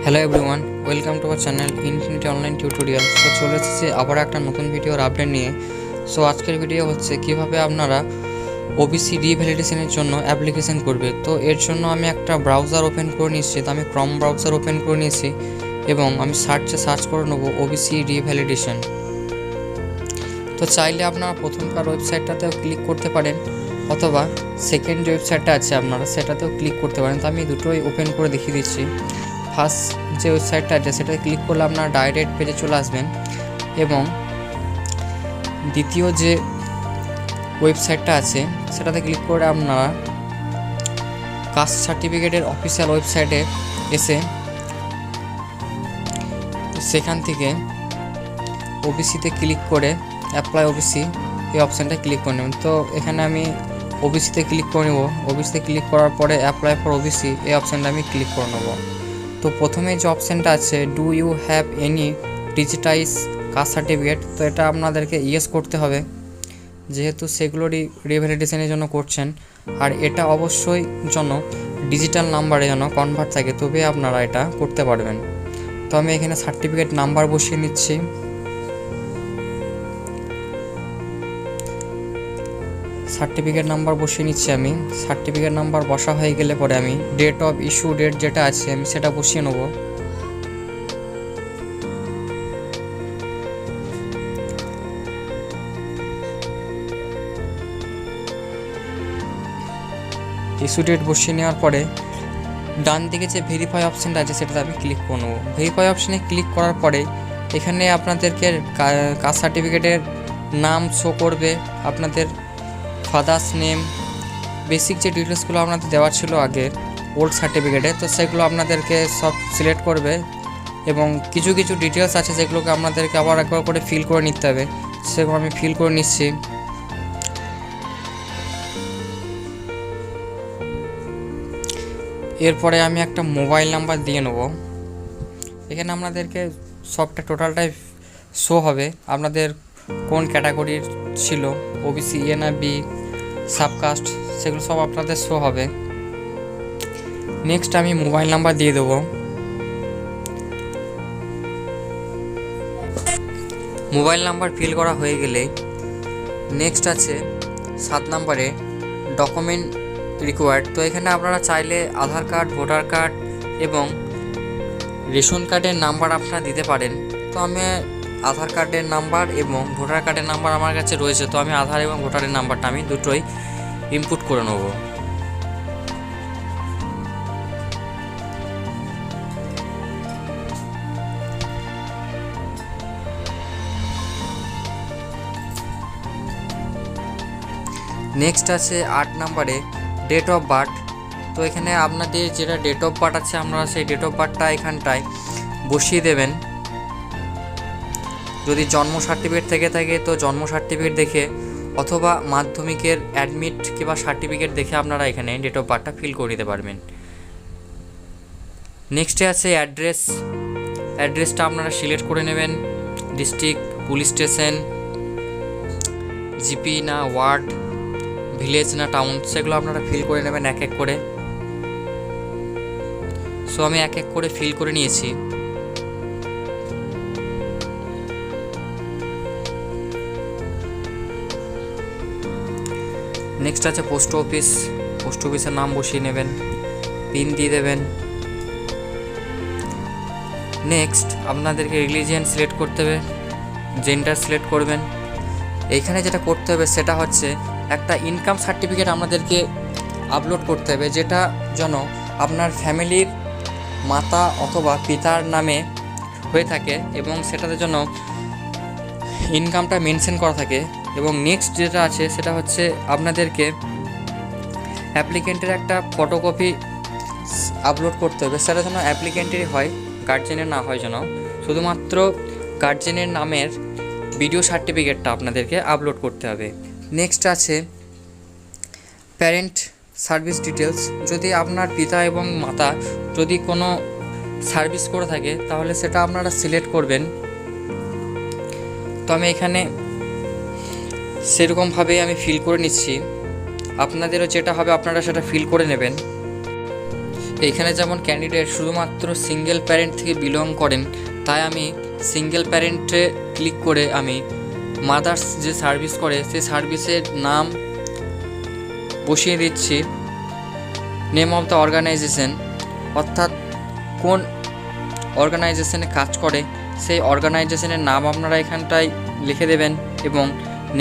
Hello everyone, welcome to our channel infinity online tutorial. So চলে এসেছি আবার একটা নতুন ভিডিওর আপডেট নিয়ে। সো আজকের ভিডিও হচ্ছে কিভাবে আপনারা ওবিসি রিভ্যালিডেশনের জন্য অ্যাপ্লিকেশন করবে। তো এর জন্য আমি একটা ব্রাউজার ওপেন করে নিচ্ছি। তো আমি ক্রম ব্রাউজার ওপেন করে নিয়েছি এবং আমি সার্চ করে নেবো ওবিসি রিভ্যালিডেশন। তো চাইলে আপনারা প্রথমকার ওয়েবসাইটটাতেও ক্লিক করতে পারেন অথবা সেকেন্ড যে ওয়েবসাইটটা আছে আপনারা সেটাতেও ক্লিক করতে পারেন। তো আমি দুটোই ওপেন করে দেখিয়ে দিচ্ছি। ফার্স্ট যে ওয়েবসাইটটা আছে সেটাতে ক্লিক করলে আপনারা ডাইরেক্ট পেজে চলে আসবেন এবং দ্বিতীয় যে ওয়েবসাইটটা আছে সেটাতে ক্লিক করে আপনারা কাস্ট সার্টিফিকেটের অফিসিয়াল ওয়েবসাইটে এসে সেখান থেকে ওবিসিতে ক্লিক করে অ্যাপ্লাই ওবিসি এই অপশানটা ক্লিক করে নেবেন। তো এখানে আমি ওবিসিতে ক্লিক করে নেব। ওবিসিতে ক্লিক করার পরে অ্যাপ্লাই ফর ওবিসি এই অপশানটা আমি ক্লিক করে নেব। তো প্রথমে যে অপশানটা আছে do you have any digitise caste certificate, তো এটা আপনাদেরকে ইয়েস করতে হবে যেহেতু সেগুলোরই রিভ্যালিডেশনের জন্য করছেন। আর এটা অবশ্যই জন্য ডিজিটাল নাম্বারে যেন কনভার্ট থাকে, তবে আপনারা এটা করতে পারবেন। তো আমি এখানে সার্টিফিকেট নাম্বার বসিয়ে নিচ্ছি। সার্টিফিকেট নাম্বার বসা হয়ে গেলে পরে আমি ডেট অফ ইস্যু ডেট যেটা আছে আমি সেটা বসিয়ে নেব। ইস্যু ডেট বসিয়ে নেওয়ার পরে ডান দিকে যে ভেরিফাই অপশানটা আছে সেটাতে আমি ক্লিক করে নেব। ভেরিফাই অপশানে ক্লিক করার পরে এখানে আপনাদেরকে কাস্ট সার্টিফিকেটের নাম শো করবে, আপনাদের ফাদার্স নেম, বেসিক যে ডিটেলসগুলো আপনাদের দেওয়া ছিল আগে ওল্ড সার্টিফিকেটে, তো সেগুলো আপনাদেরকে সব সিলেক্ট করবে এবং কিছু ডিটেলস আছে যেগুলোকে আপনাদেরকে আবার একবার করে ফিল করে নিতে হবে। সেগুলো আমি ফিল করে নিচ্ছি। এরপরে আমি একটা মোবাইল নাম্বার দিয়ে নেব। এখানে আপনাদেরকে সবটা টোটালটাই শো হবে, আপনাদের কোন ক্যাটাগরির ছিল, ওবিসি এ না বি, সাবকাস্ট, সেগুলো সব আপনাদের শো হবে। নেক্সট আমি মোবাইল নাম্বার দিয়ে দেবো। মোবাইল নাম্বার ফিল করা হয়ে গেলে নেক্সট আছে 7 নম্বরে ডকুমেন্ট রিকোয়ার্ড। তো এখানে আপনারা চাইলে আধার কার্ড, ভোটার কার্ড এবং রেশন কার্ডের নাম্বার আপনারা দিতে পারেন। তো আমি আধার কার্ডের নাম্বার এবং ভোটার কার্ডের নাম্বার আমার কাছে রয়েছে, তো আমি আধার এবং ভোটারের নাম্বারটা আমি দুটোই ইনপুট করে নেব। নেক্সট আছে 8 নম্বরে ডেট অফ বার্থ। তো এখানে আপনাদের যেটা ডেট অফ বার্থ আছে আপনারা সেই ডেট অফ বার্থটা এখানটায় বসিয়ে দেবেন। যদি জন্ম সার্টিফিকেট থেকে থাকে তো জন্ম সার্টিফিকেট দেখে অথবা মাধ্যমিকের অ্যাডমিট কিংবা সার্টিফিকেট দেখে আপনারা এখানে ডেট অফ বার্থটা ফিল করে দিতে পারবেন। নেক্সটে আছে অ্যাড্রেসটা আপনারা সিলেক্ট করে নেবেন, ডিস্ট্রিক্ট, পুলিশ স্টেশন, জিপি না ওয়ার্ড, ভিলেজ না টাউন, সেগুলো আপনারা ফিল করে নেবেন এক এক করে। সো আমি এক এক করে ফিল করে নিয়েছি। নেক্সট আছে পোস্ট অফিসের নাম বসিয়ে নেবেন, পিন দিয়ে দেবেন। নেক্সট আপনাদেরকে রিলিজিয়ান সিলেক্ট করতে হবে, জেন্ডার সিলেক্ট করবেন। এইখানে যেটা করতে হবে সেটা হচ্ছে একটা ইনকাম সার্টিফিকেট আপনাদেরকে আপলোড করতে হবে, যেটা যেন আপনার ফ্যামিলির মাতা অথবা পিতার নামে হয়ে থাকে এবং সেটাতে যেন ইনকামটা মেনশন করা থাকে। এবং নেক্সট যেটা আছে সেটা হচ্ছে আপনাদেরকে অ্যাপ্লিকেন্টের একটা ফটোকপি আপলোড করতে হবে, সেটা যেন অ্যাপ্লিকেন্টেরই হয়, গার্জেনের না হয়, যেন শুধুমাত্র গার্জেনের নামের ভিডিও সার্টিফিকেটটা আপনাদেরকে আপলোড করতে হবে। নেক্সট আছে প্যারেন্ট সার্ভিস ডিটেলস। যদি আপনার পিতা এবং মাতা যদি কোনো সার্ভিস করে থাকে তাহলে সেটা আপনারা সিলেক্ট করবেন। তো আমি এখানে সেরকমভাবেই আমি ফিল করে নিচ্ছি, আপনাদেরও যেটা হবে আপনারা সেটা ফিল করে নেবেন। এইখানে যেমন ক্যান্ডিডেট শুধুমাত্র সিঙ্গেল প্যারেন্ট থেকে বিলং করেন, তাই আমি সিঙ্গেল প্যারেন্টে ক্লিক করে আমি মাদার্স যে সার্ভিস করে সেই সার্ভিসের নাম বসিয়ে দিচ্ছি, নেম অফ দ্য অর্গানাইজেশন, অর্থাৎ কোন অর্গানাইজেশনে কাজ করে সেই অর্গানাইজেশনের নাম আপনারা এখানটায় লিখে দেবেন। এবং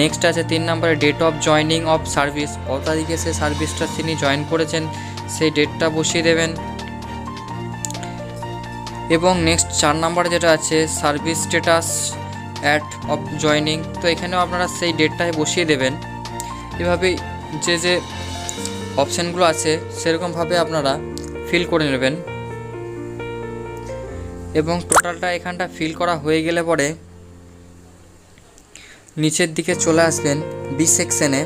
নেক্সট আছে 3 নম্বরে date of joining of service, কত তারিখে সে সার্ভিসটা তিনি জয়েন করেছেন সেই ডেটটা বসিয়ে দেবেন। এবং নেক্সট 4 নম্বরে যেটা আছে service status at of joining, তো এখানেও আপনারা সেই ডেটটাই বসিয়ে দেবেন। এভাবে যে অপশানগুলো আছে সেরকমভাবে আপনারা ফিল করে নেবেন। এবং টোটালটা এখানটা ফিল করা হয়ে গেলে পরে নিচের দিকে চলে আসবেন বি সেকশনে।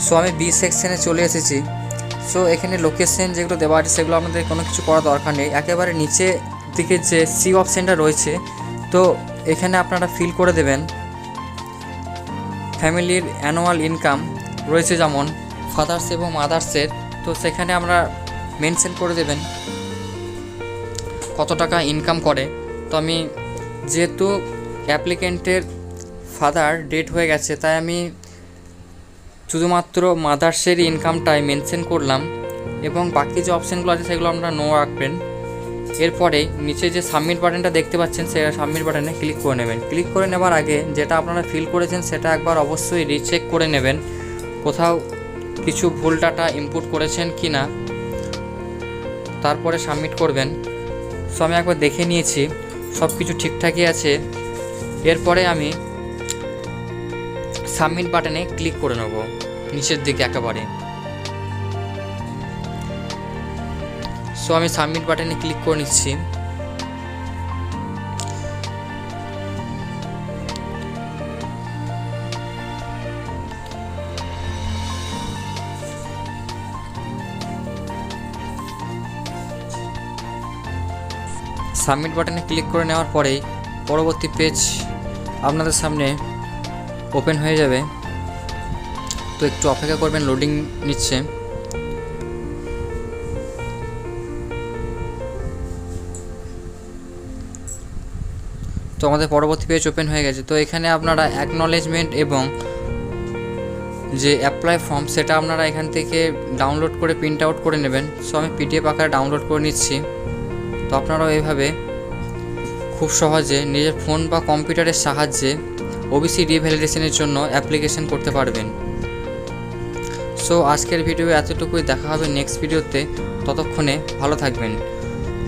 সো আমি বি সেকশনে চলে এসেছি। সো এখানে লোকেশন যেগুলো দেওয়া আছে সেগুলো আপনাদের কোনো কিছু করার দরকার নেই। একেবারে নিচে দিকে যে সি অপশানটা রয়েছে, তো এখানে আপনারা ফিল করে দেবেন ফ্যামিলির অ্যানুয়াল ইনকাম রয়েছে যেমন ফাদার্স এবং মাদার্সের, তো সেখানে আমরা মেনশন করে দেবেন কত টাকা ইনকাম করে। তো আমি যেহেতু অ্যাপ্লিকেন্টের ফাদার ডেট হয়ে গেছে তাই আমি শুধুমাত্র মাদার্সের ইনকামটাই মেনশন করলাম। এবং বাকি যে অপশানগুলো আছে সেগুলো আপনারা নো রাখবেন। এরপরে নিচে যে সাবমিট বাটনটা দেখতে পাচ্ছেন সেই সাবমিট বাটনে ক্লিক করে নেবেন। ক্লিক করে নেবার আগে যেটা আপনারা ফিল করেছেন সেটা একবার অবশ্যই রিচেক করে নেবেন, কোথাও কিছু ভুল ডাটা ইনপুট করেছেন কি না, তারপরে সাবমিট করবেন। সো আমি একবার দেখে নিয়েছি সব কিছু ঠিকঠাকই আছে। এরপরে আমি সাবমিট বাটনে ক্লিক করে নেব নিচের দিকে একেবারে। সো আমি সাবমিট বাটনে ক্লিক করে নিচ্ছি। সাবমিট বাটনে ক্লিক করে নেওয়ার পরেই পরবর্তী পেজ আপনাদের সামনে ওপেন হয়ে যাবে। তো একটু অপেক্ষা করবেন, লোডিং নিচ্ছে। তো আমাদের পরবর্তী পেজ ওপেন হয়ে গেছে। তো এখানে আপনারা অ্যাকনলেজমেন্ট এবং যে অ্যাপ্লাই ফর্ম সেটা আপনারা এখান থেকে ডাউনলোড করে প্রিন্ট আউট করে নেবেন। সো আমি পিডিএফ আকারে ডাউনলোড করে নিচ্ছি। তো আপনারাও এইভাবে খুব সহজে নিজের ফোন বা কম্পিউটারের সাহায্যে ওবিসি রিভ্যালিডেশনের জন্য অ্যাপ্লিকেশন করতে পারবেন। সো আজকের ভিডিও এতটুকুই, দেখা হবে নেক্সট ভিডিওতে। ততক্ষণে ভালো থাকবেন।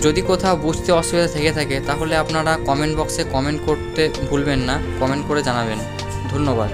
যদি কোথাও বুঝতে অসুবিধা থেকে থাকে তাহলে আপনারা কমেন্ট বক্সে কমেন্ট করতে ভুলবেন না, কমেন্ট করে জানাবেন। ধন্যবাদ।